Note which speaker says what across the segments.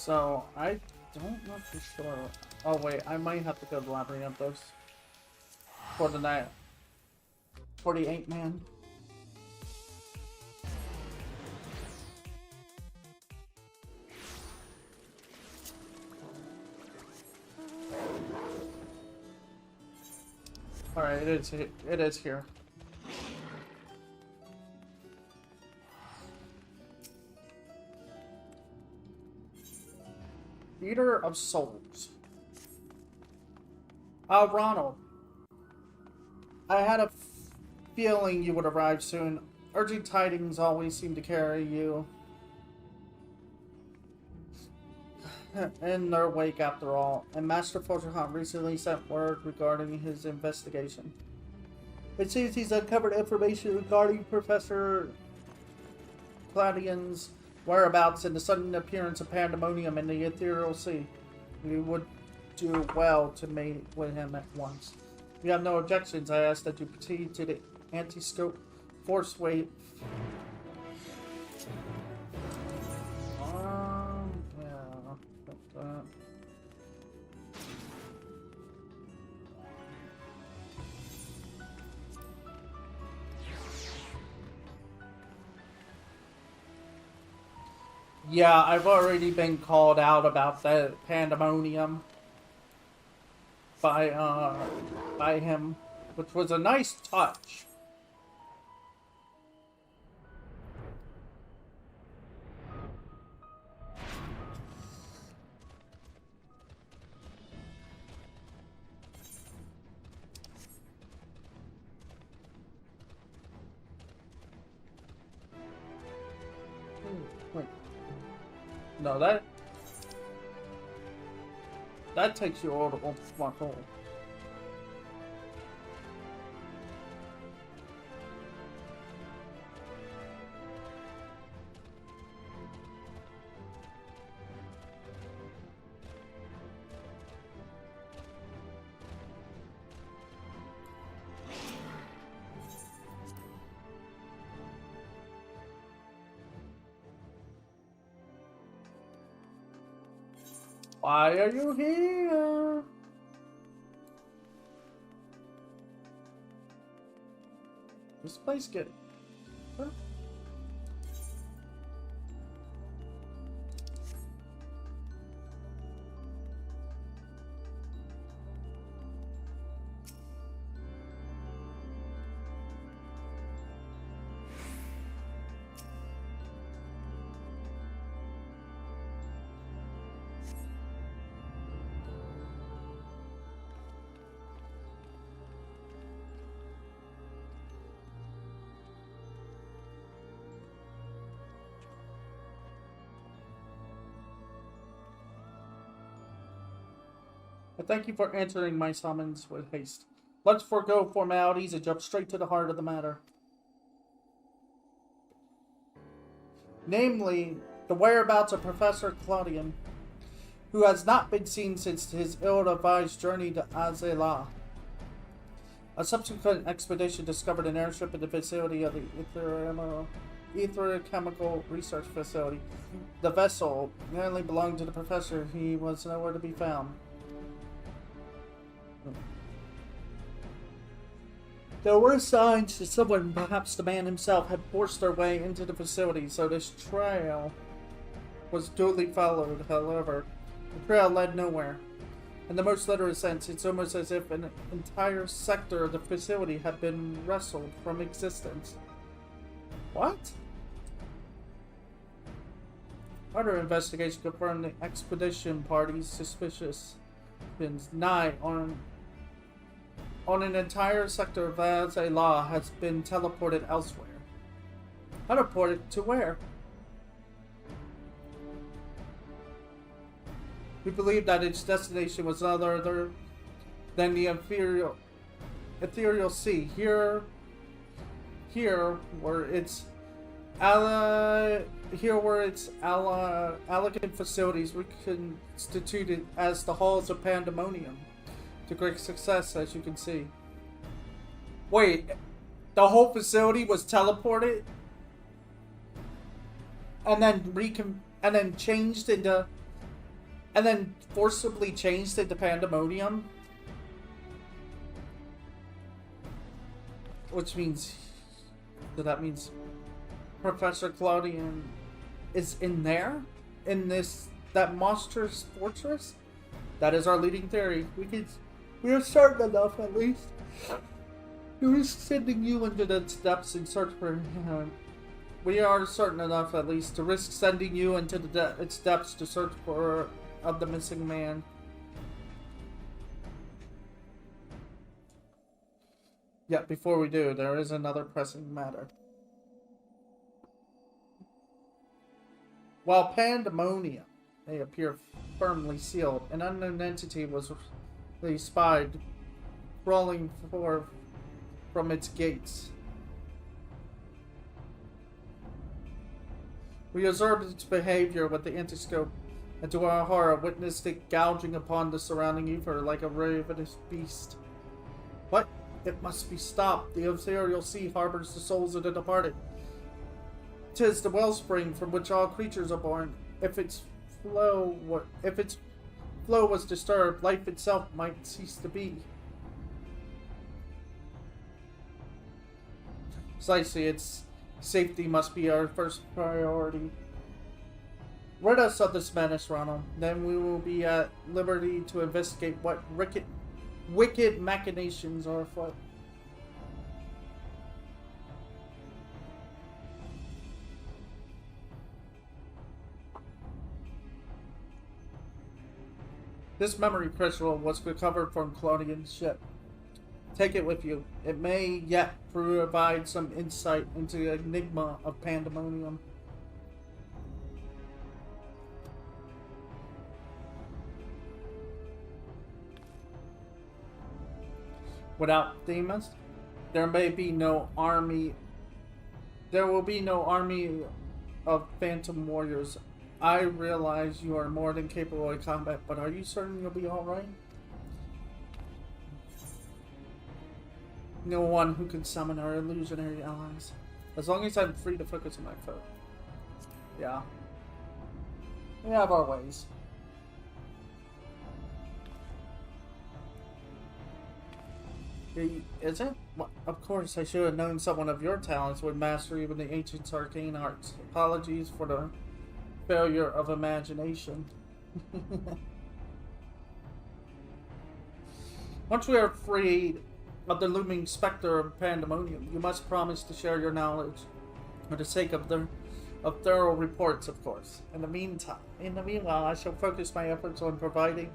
Speaker 1: So, I don't know for sure. Oh wait, I might have to go to Labyrinthos for the night. 48 man. Alright, it is here. Eater of Souls. Ronald. I had a feeling you would arrive soon. Urgent tidings always seem to carry you in their wake after all. And Master Fortuhan recently sent word regarding his investigation. It seems he's uncovered information regarding Professor Claudian's whereabouts and the sudden appearance of pandemonium in the ethereal sea. You would do well to meet with him at once. If you have no objections, I ask that you proceed to the anti-scope force wave. Yeah, I've already been called out about the pandemonium by him, which was a nice touch. Wait. No, that takes you all to my hole. Why are you here? This place get... Huh? Thank you for answering my summons with haste. Let's forego formalities and jump straight to the heart of the matter. Namely, the whereabouts of Professor Claudian, who has not been seen since his ill-advised journey to Azela. A subsequent expedition discovered an airship in the vicinity of the Ether Chemical Research Facility. The vessel apparently belonged to the professor. He was nowhere to be found. There were signs that someone, perhaps the man himself, had forced their way into the facility, so this trail was duly followed. However, the trail led nowhere. In the most literal sense, it's almost as if an entire sector of the facility had been wrestled from existence. What? Further investigation confirmed the expedition party's suspicious been nigh on an entire sector of Azela has been teleported elsewhere. Teleported to where? We believe that its destination was none other than the ethereal sea. Here were its elegant facilities reconstituted as the halls of pandemonium. To great success, as you can see. Wait, the whole facility was teleported, and then changed into and then forcibly changed it to Pandemonium. Which means that means Professor Claudian is in there? In that monstrous fortress? That is our leading theory. We are certain enough, at least. We are sending you into the depths in search for him. We are certain enough, at least, to risk sending you into its depths to search for the missing man. Yet before we do, there is another pressing matter. While Pandemonium may appear firmly sealed, an unknown entity was spied crawling forth from its gates. We observed its behavior with the antiscope, and to our horror witnessed it gouging upon the surrounding ether like a ravenous beast. What? It must be stopped. The ethereal sea harbors the souls of the departed. 'Tis the wellspring from which all creatures are born. If its flow was disturbed, life itself might cease to be. Precisely, its safety must be our first priority. Rid us of this menace, Ronald. Then we will be at liberty to investigate what wicked machinations are afoot. This memory crystal was recovered from Claudian's ship. Take it with you. It may yet provide some insight into the enigma of Pandemonium. Without Demas, there will be no army of phantom warriors. I realize you are more than capable of combat, but are you certain you'll be alright? No one who can summon our illusionary allies. As long as I'm free to focus on my foe. Yeah. We have our ways. Is it? Well, of course, I should have known someone of your talents would master even the ancient arcane arts. Apologies for the failure of imagination. Once we are freed of the looming specter of Pandemonium, you must promise to share your knowledge for the sake of thorough reports, of course. In the meanwhile, I shall focus my efforts on providing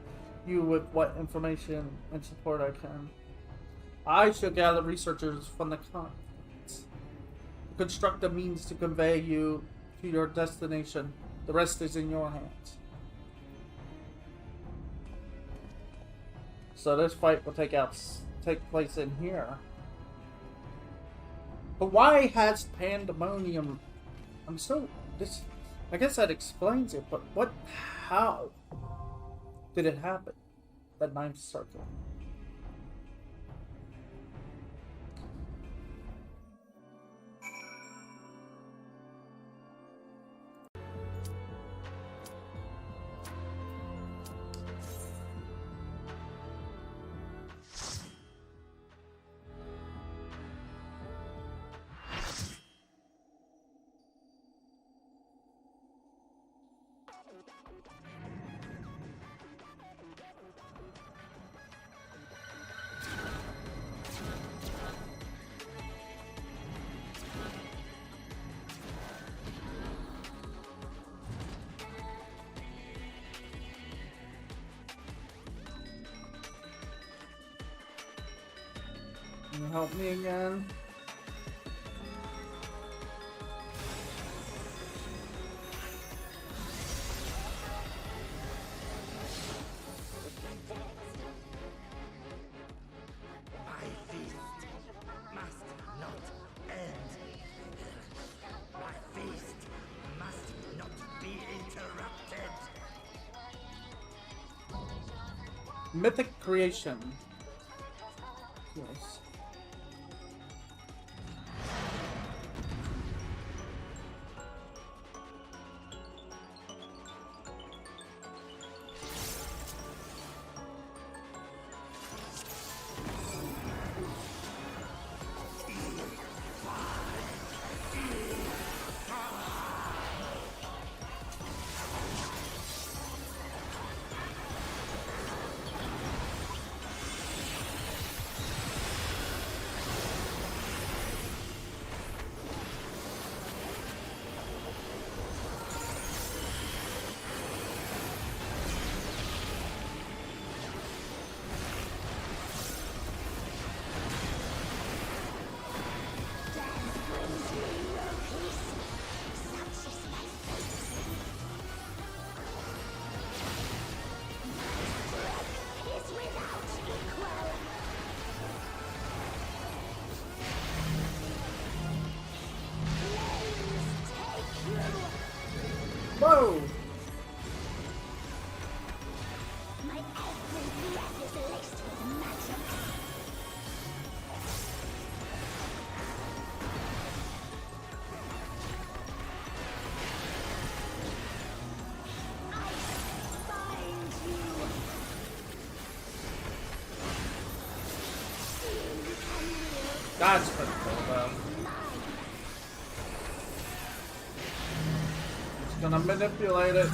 Speaker 1: you with what information and support I can. I shall gather researchers from the continents, construct a means to convey you to your destination. The rest is in your hands. So this fight will take place in here. But why has Pandemonium? I guess that explains it. But how did it happen? That ninth circle. Can you help me again? Mythic creation. Yes. go!
Speaker 2: My every breath is laced with magic. I find you.
Speaker 1: That's pretty cool, though. Just gonna manipulate it.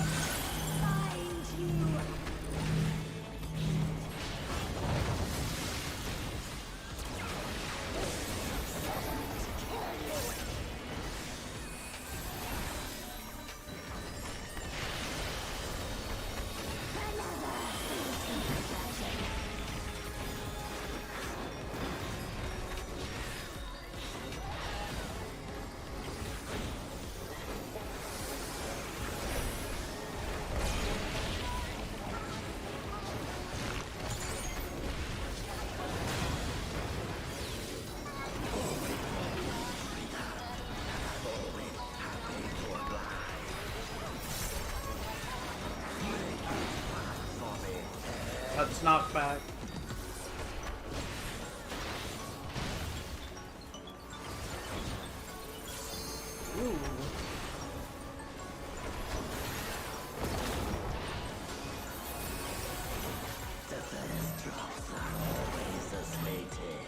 Speaker 1: That's knocked back. Ooh.
Speaker 3: The first drops are always assaulted.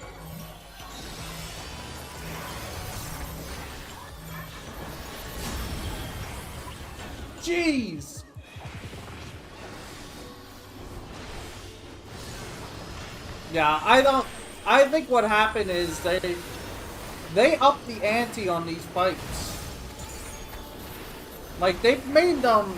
Speaker 1: Jeez! Yeah, I think what happened is they upped the ante on these fights. Like, they've made them...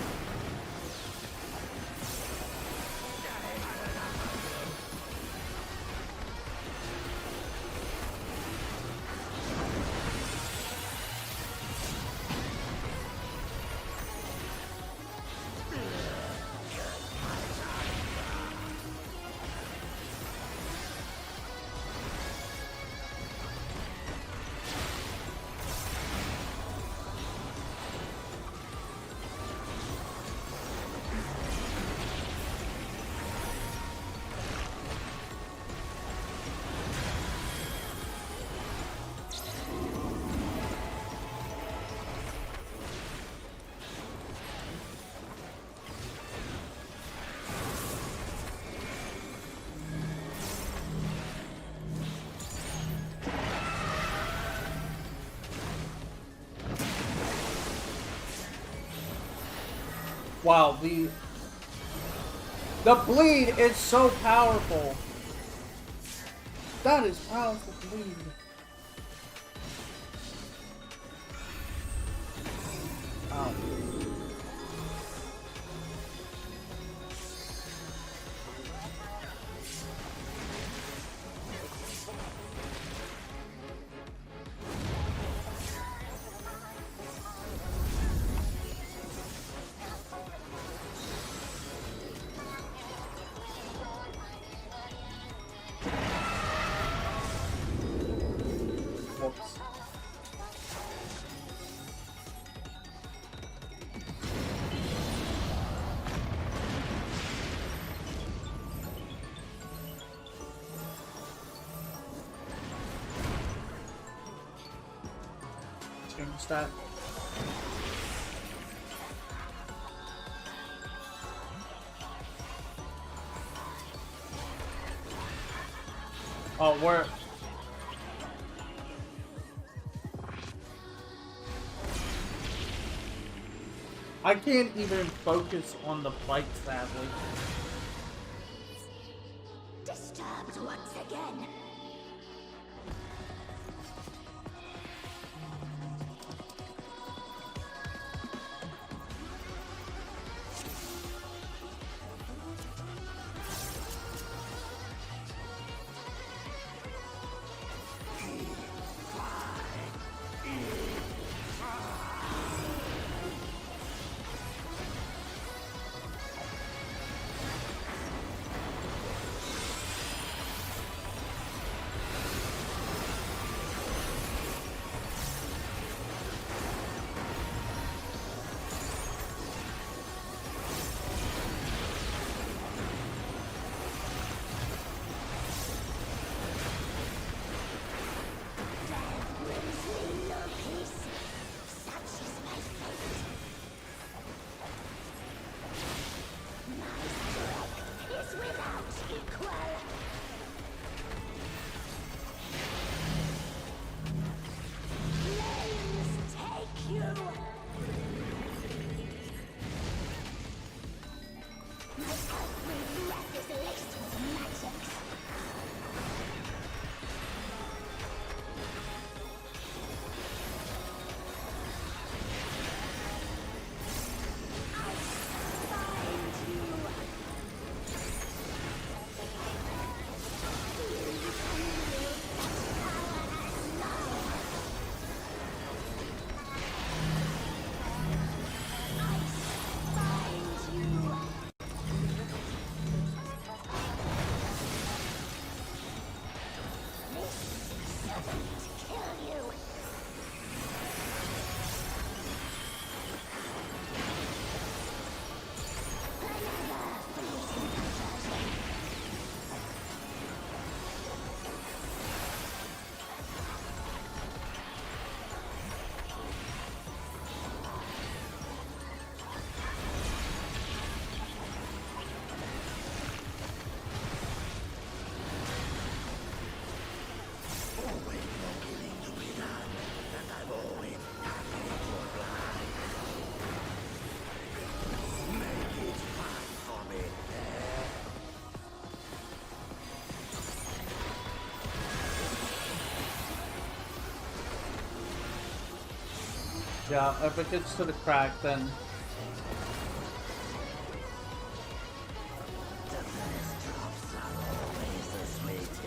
Speaker 1: Wow, the bleed is so powerful. That is powerful bleed. Ow. Whoops. Change that. Oh, where? I can't even focus on the fight, sadly.
Speaker 2: Disturbed once again.
Speaker 1: Yeah, if it gets to the crack, then...
Speaker 3: The first drops are always the sweetest.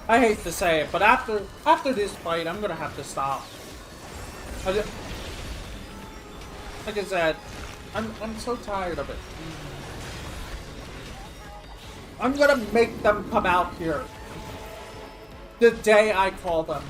Speaker 1: I hate to say it, but after this fight, I'm gonna have to stop. Like I said, I'm so tired of it. I'm gonna make them come out here the day I call them.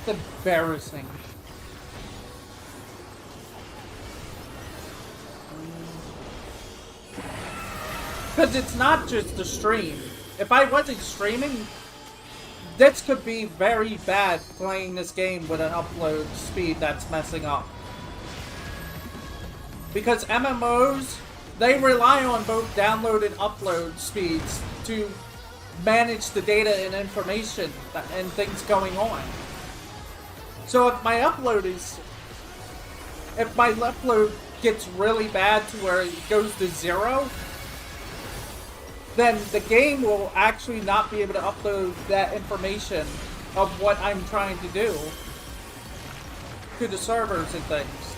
Speaker 1: It's embarrassing. Because it's not just the stream. If I wasn't streaming, this could be very bad playing this game with an upload speed that's messing up. Because MMOs, they rely on both download and upload speeds to manage the data and information and things going on. So if my upload gets really bad to where it goes to 0, then the game will actually not be able to upload that information of what I'm trying to do to the servers and things.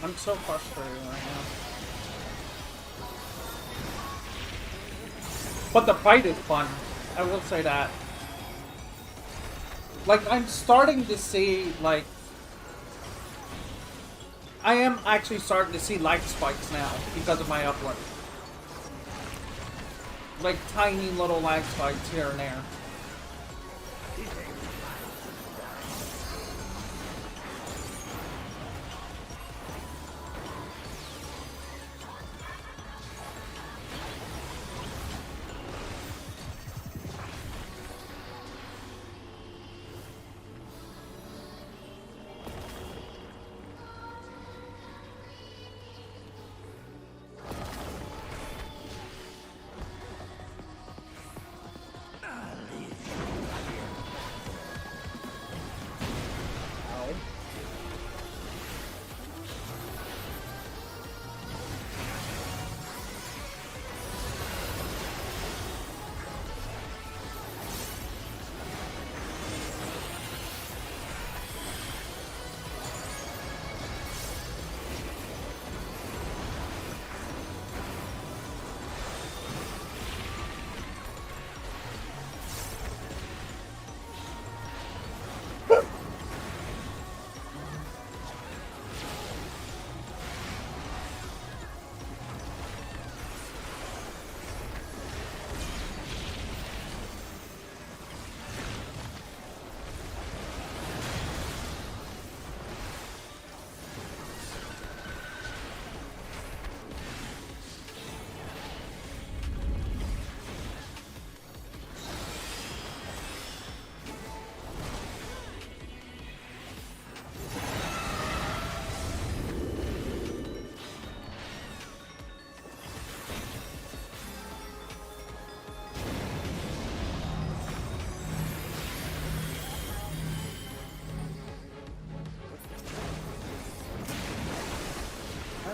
Speaker 1: I'm so frustrated right now. But the fight is fun. I will say that. Like, I'm starting to see, like... I am actually starting to see lag spikes now because of my upload. Like, tiny little lag spikes here and there.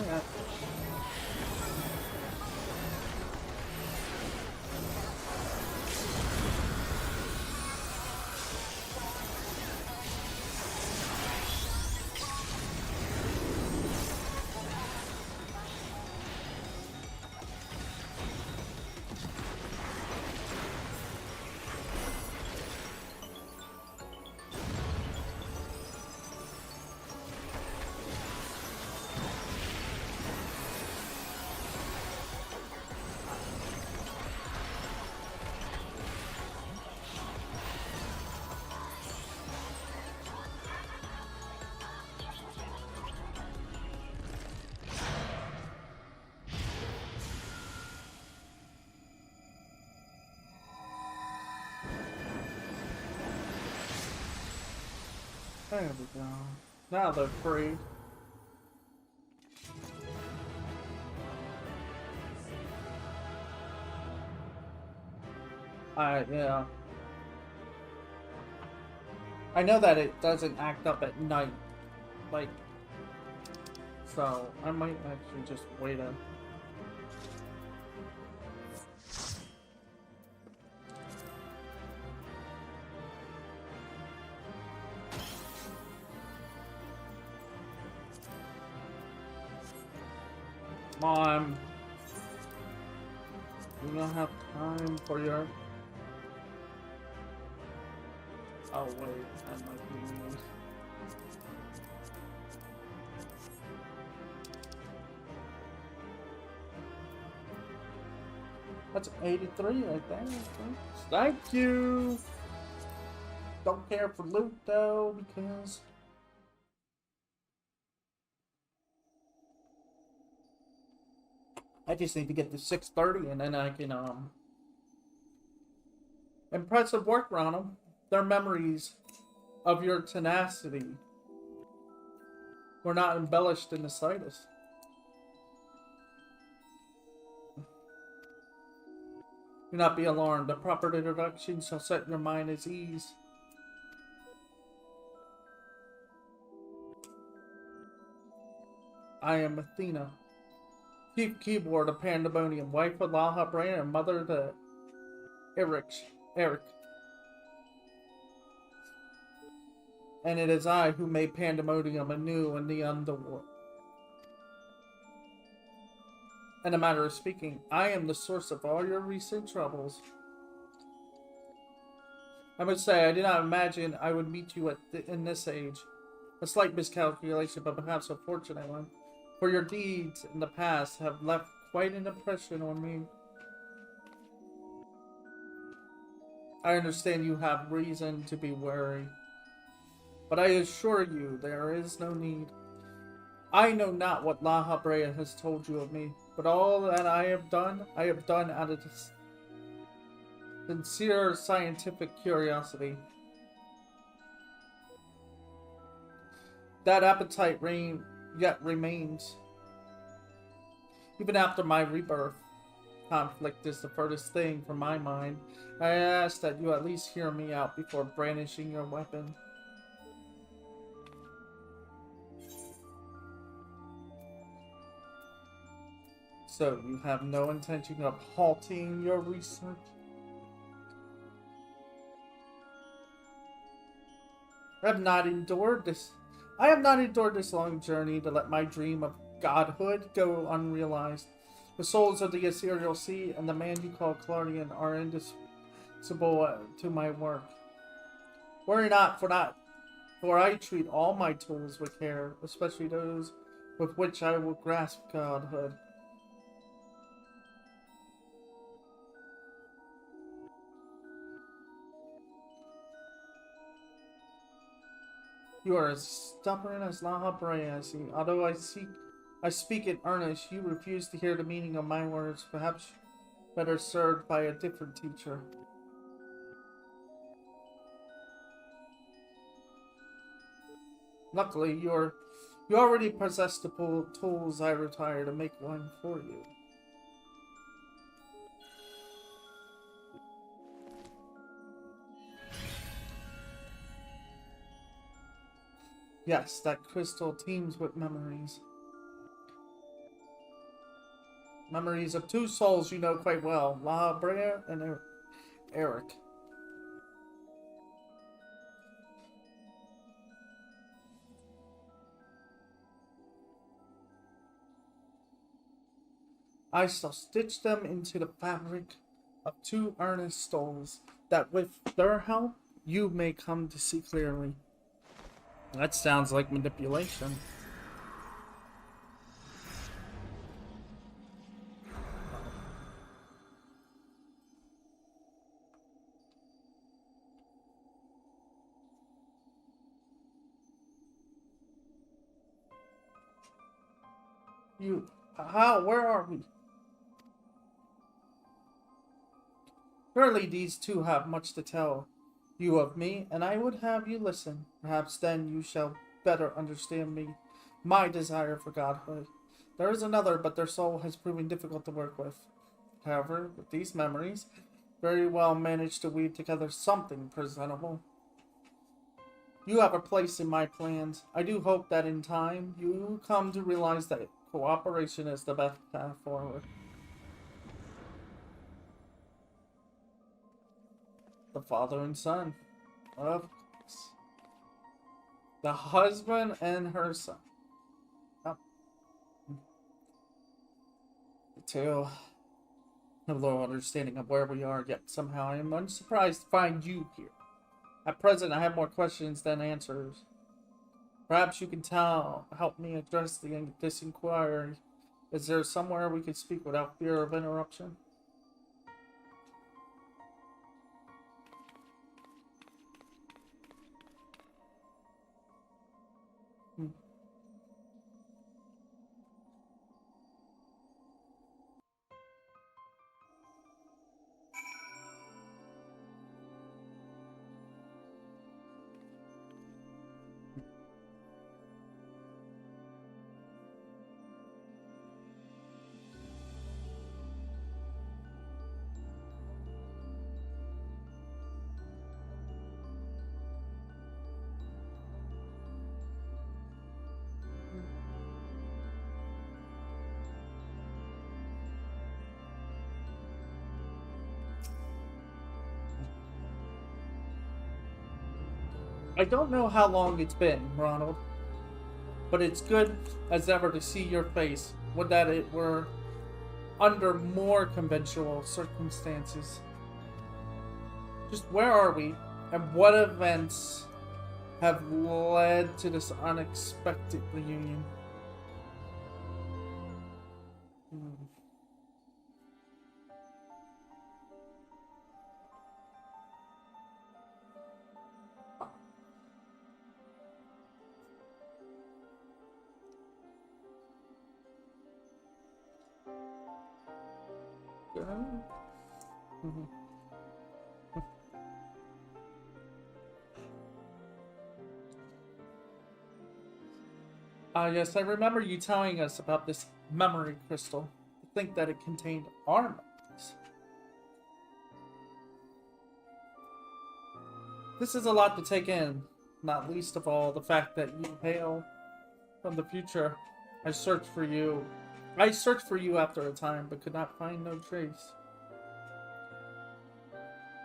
Speaker 1: bring it. There we go. Now they're free. Yeah. I know that it doesn't act up at night. Like, so I might actually just wait a... Come on. You don't have time for your... Oh wait, that might be news. That's 83 right there. Thank you! Don't care for loot though, because... I just need to get to 630 and then I can, Impressive work, Ronald. Their memories of your tenacity were not embellished in the slightest. Do not be alarmed. The proper introduction shall set your mind at ease. I am Athena, chief keyboard of Pandemonium, wife of Lalafell and mother to Eric. And it is I who made Pandemonium anew in the underworld. In a matter of speaking, I am the source of all your recent troubles. I must say, I did not imagine I would meet you in this age. A slight miscalculation, but perhaps a fortunate one. For your deeds in the past have left quite an impression on me. I understand you have reason to be wary. But I assure you, there is no need. I know not what Lalafell has told you of me, but all that I have done out of sincere scientific curiosity. That appetite yet remains. Even after my rebirth, conflict is the furthest thing from my mind. I ask that you at least hear me out before brandishing your weapon. So, you have no intention of halting your research? I have not endured this long journey to let my dream of godhood go unrealized. The souls of the Ethereal Sea and the man you call Claudian are indispensable to my work. Worry not, for I treat all my tools with care, especially those with which I will grasp godhood. You are as stubborn as Lalafell, I see. Although I speak in earnest, you refuse to hear the meaning of my words, perhaps better served by a different teacher. Luckily, you already possess the tools I retire to make one for you. Yes, that crystal teems with memories. Memories of two souls you know quite well, Lalafell and Eric. I shall stitch them into the fabric of two earnest souls, that with their help you may come to see clearly. That sounds like manipulation. Where are we? Surely these two have much to tell you of me, and I would have you listen. Perhaps then you shall better understand me, my desire for godhood. There is another, but their soul has proven difficult to work with. However, with these memories, very well managed to weave together something presentable. You have a place in my plans. I do hope that in time you come to realize that cooperation is the best path forward. The father and son. Of course. The husband and her son. Oh. The two have little understanding of where we are, yet somehow I am unsurprised to find you here. At present, I have more questions than answers. Perhaps you can help me address this inquiry. Is there somewhere we can speak without fear of interruption? I don't know how long it's been, Ronald, but it's good as ever to see your face. Would that it were under more conventional circumstances. Just where are we, and what events have led to this unexpected reunion? Yes, I remember you telling us about this memory crystal. I think that it contained our memories. This is a lot to take in, not least of all the fact that you hail from the future. I searched for you after a time, but could not find no trace.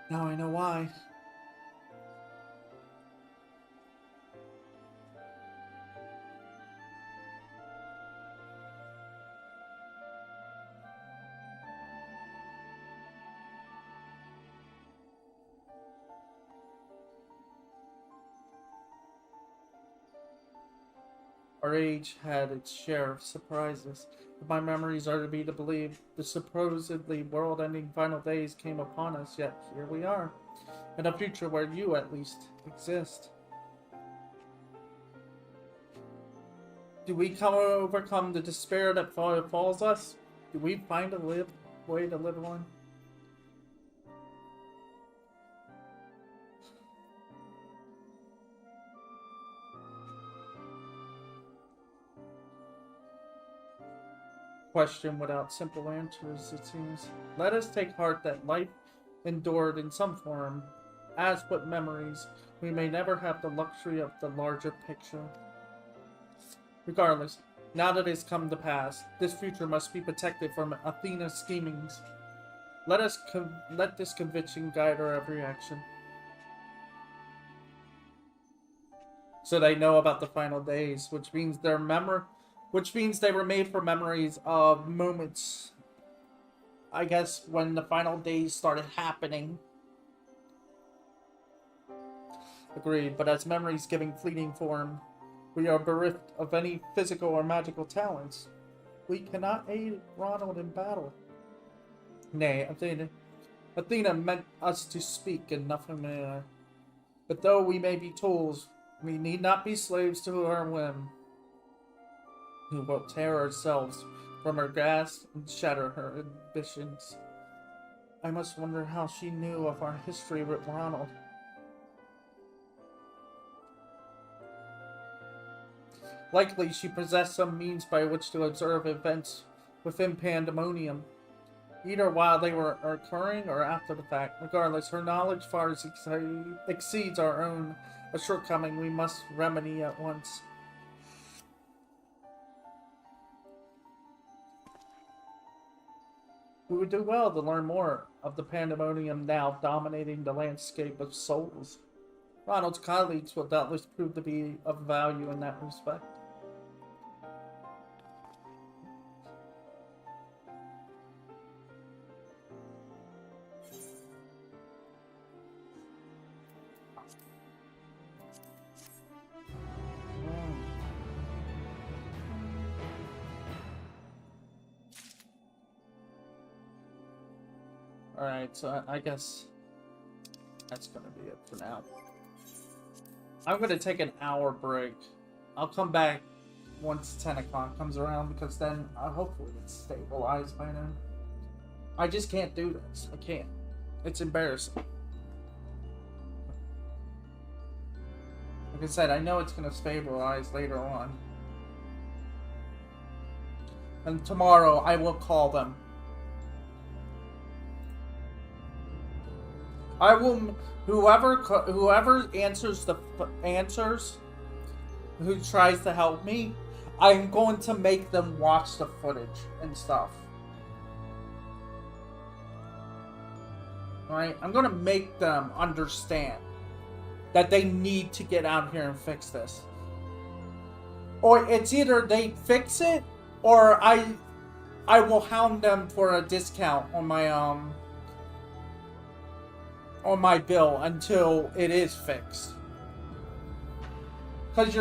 Speaker 1: Now I know why. Our age had its share of surprises. If my memories are to be believed, the supposedly world-ending final days came upon us, yet here we are, in a future where you, at least, exist. Do we overcome the despair that falls us? Do we find a way to live on? Question without simple answers, it seems. Let us take heart that life endured in some form, as but memories. We may never have the luxury of the larger picture. Regardless, Now that it has come to pass, this future must be protected from Athena's schemings. Let this conviction guide our every action. So they know about the final days, which means they were made for memories of moments, I guess, when the final days started happening. Agreed, but as memories giving fleeting form, we are bereft of any physical or magical talents. We cannot aid Ronald in battle. Nay, Athena meant us to speak and nothing more. But though we may be tools, we need not be slaves to her whim. We will tear ourselves from her grasp and shatter her ambitions. I must wonder how she knew of our history with Ronald. Likely she possessed some means by which to observe events within Pandemonium, either while they were occurring or after the fact. Regardless, her knowledge far exceeds our own, a shortcoming we must remedy at once. We would do well to learn more of the Pandemonium now dominating the landscape of souls. Ronald's colleagues will doubtless prove to be of value in that respect. Alright, so I guess that's gonna be it for now. I'm gonna take an hour break. I'll come back once 10 o'clock comes around, because then hopefully it's stabilized by then. I just can't do this. I can't. It's embarrassing. Like I said, I know it's gonna stabilize later on. And tomorrow I will call them. I will, whoever answers who tries to help me, I'm going to make them watch the footage and stuff. Alright? I'm going to make them understand that they need to get out here and fix this. Or it's either they fix it, or I will hound them for a discount on my bill until it is fixed. Because